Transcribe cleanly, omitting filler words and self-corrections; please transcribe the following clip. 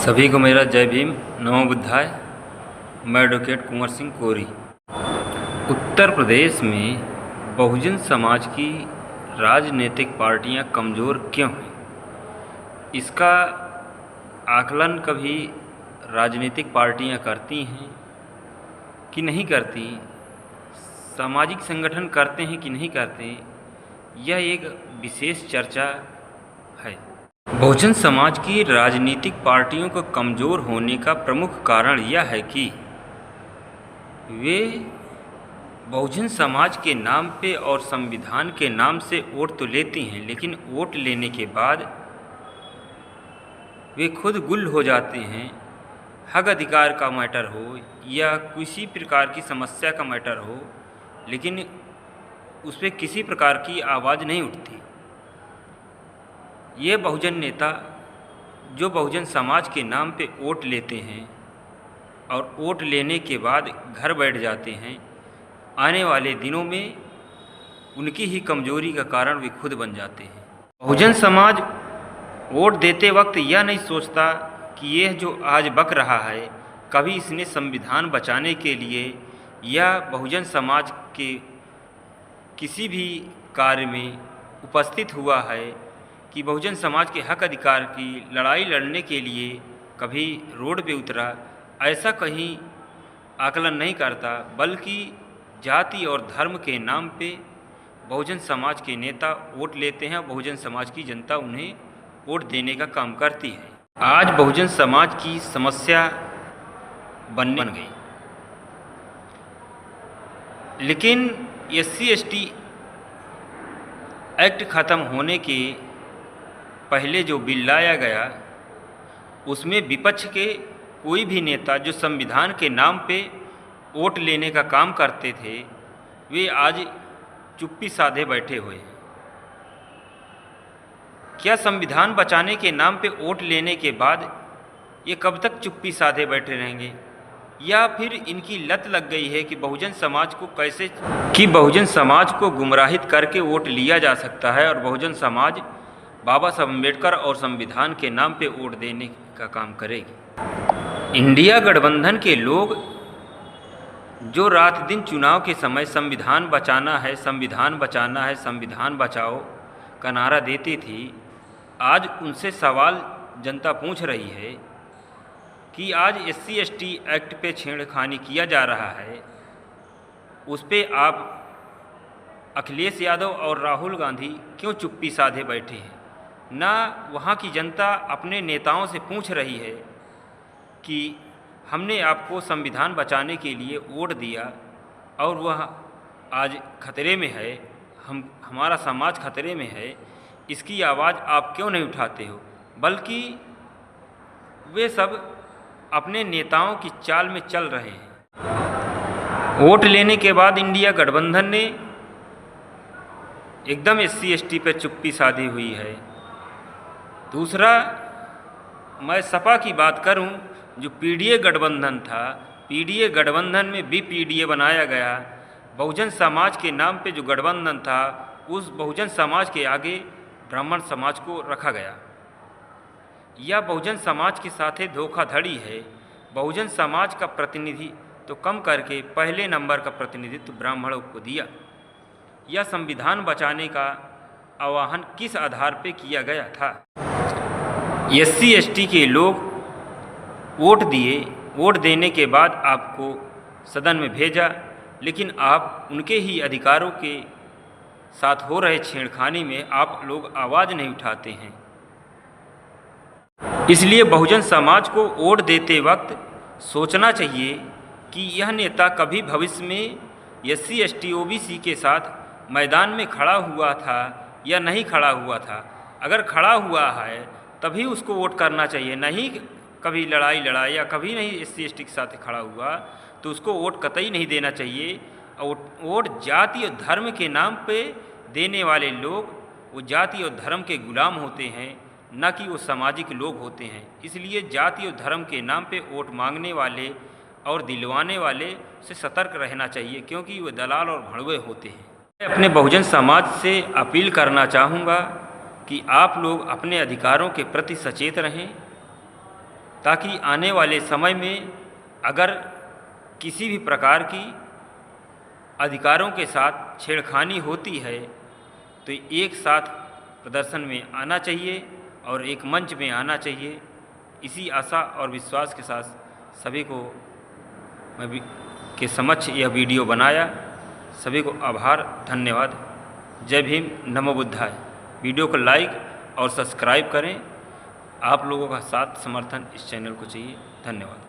सभी को मेरा जय भीम, नमो बुद्धाय। मैं एडवोकेट कुंवर सिंह कोरी। उत्तर प्रदेश में बहुजन समाज की राजनीतिक पार्टियां कमज़ोर क्यों हैं, इसका आकलन कभी राजनीतिक पार्टियां करती हैं कि नहीं करती, सामाजिक संगठन करते हैं कि नहीं करते, यह एक विशेष चर्चा है। बहुजन समाज की राजनीतिक पार्टियों को कमज़ोर होने का प्रमुख कारण यह है कि वे बहुजन समाज के नाम पे और संविधान के नाम से वोट तो लेती हैं, लेकिन वोट लेने के बाद वे खुद गुल हो जाते हैं। हक अधिकार का मैटर हो या किसी प्रकार की समस्या का मैटर हो, लेकिन उस पर किसी प्रकार की आवाज़ नहीं उठती। ये बहुजन नेता जो बहुजन समाज के नाम पे वोट लेते हैं और वोट लेने के बाद घर बैठ जाते हैं, आने वाले दिनों में उनकी ही कमजोरी का कारण वे खुद बन जाते हैं। बहुजन समाज वोट देते वक्त यह नहीं सोचता कि यह जो आज बक रहा है, कभी इसने संविधान बचाने के लिए या बहुजन समाज के किसी भी कार्य में उपस्थित हुआ है, कि बहुजन समाज के हक अधिकार की लड़ाई लड़ने के लिए कभी रोड पे उतरा, ऐसा कहीं आकलन नहीं करता, बल्कि जाति और धर्म के नाम पे बहुजन समाज के नेता वोट लेते हैं और बहुजन समाज की जनता उन्हें वोट देने का काम करती है। आज बहुजन समाज की समस्या बन गई, लेकिन SC/ST एक्ट ख़त्म होने के पहले जो बिल लाया गया, उसमें विपक्ष के कोई भी नेता जो संविधान के नाम पे वोट लेने का काम करते थे, वे आज चुप्पी साधे बैठे हुए हैं। क्या संविधान बचाने के नाम पे वोट लेने के बाद ये कब तक चुप्पी साधे बैठे रहेंगे, या फिर इनकी लत लग गई है कि बहुजन समाज को गुमराहित करके वोट लिया जा सकता है और बहुजन समाज बाबा साहब अम्बेडकर और संविधान के नाम पे वोट देने का काम करेगी। इंडिया गठबंधन के लोग जो रात दिन चुनाव के समय संविधान बचाना है, संविधान बचाना है, संविधान बचाओ का नारा देती थी, आज उनसे सवाल जनता पूछ रही है कि आज SC/ST एक्ट पे छेड़खानी किया जा रहा है, उस पर आप अखिलेश यादव और राहुल गांधी क्यों चुप्पी साधे बैठे हैं? ना वहाँ की जनता अपने नेताओं से पूछ रही है कि हमने आपको संविधान बचाने के लिए वोट दिया और वह आज खतरे में है, हमारा समाज खतरे में है, इसकी आवाज़ आप क्यों नहीं उठाते हो? बल्कि वे सब अपने नेताओं की चाल में चल रहे हैं। वोट लेने के बाद इंडिया गठबंधन ने एकदम SC/ST पे चुप्पी साधी हुई है। दूसरा, मैं सपा की बात करूं, जो PDA गठबंधन था, PDA गठबंधन में भी PDA बनाया गया। बहुजन समाज के नाम पे जो गठबंधन था, उस बहुजन समाज के आगे ब्राह्मण समाज को रखा गया। यह बहुजन समाज के साथ धोखाधड़ी है। बहुजन समाज का प्रतिनिधि तो कम करके पहले नंबर का प्रतिनिधित्व ब्राह्मणों को दिया। यह संविधान बचाने का आह्वान किस आधार पे किया गया था? SC/ST के लोग वोट दिए, वोट देने के बाद आपको सदन में भेजा, लेकिन आप उनके ही अधिकारों के साथ हो रहे छेड़खानी में आप लोग आवाज़ नहीं उठाते हैं। इसलिए बहुजन समाज को वोट देते वक्त सोचना चाहिए कि यह नेता कभी भविष्य में SC/ST OBC के साथ मैदान में खड़ा हुआ था या नहीं खड़ा हुआ था। अगर खड़ा हुआ है तभी उसको वोट करना चाहिए, नहीं कभी लड़ाई लड़ा या कभी नहीं SC/ST के साथ खड़ा हुआ तो उसको वोट कतई नहीं देना चाहिए। और वोट जाति और धर्म के नाम पे देने वाले लोग वो जाति और धर्म के गुलाम होते हैं, न कि वो सामाजिक लोग होते हैं। इसलिए जाति और धर्म के नाम पे वोट मांगने वाले और दिलवाने वाले से सतर्क रहना चाहिए, क्योंकि वो दलाल और भड़वे होते हैं। मैं अपने बहुजन समाज से अपील करना चाहूँगा कि आप लोग अपने अधिकारों के प्रति सचेत रहें, ताकि आने वाले समय में अगर किसी भी प्रकार की अधिकारों के साथ छेड़खानी होती है तो एक साथ प्रदर्शन में आना चाहिए और एक मंच में आना चाहिए। इसी आशा और विश्वास के साथ सभी को मैं के समक्ष यह वीडियो बनाया। सभी को आभार, धन्यवाद। जय भीम, नमो बुद्धाय। वीडियो को लाइक और सब्सक्राइब करें। आप लोगों का साथ समर्थन इस चैनल को चाहिए। धन्यवाद।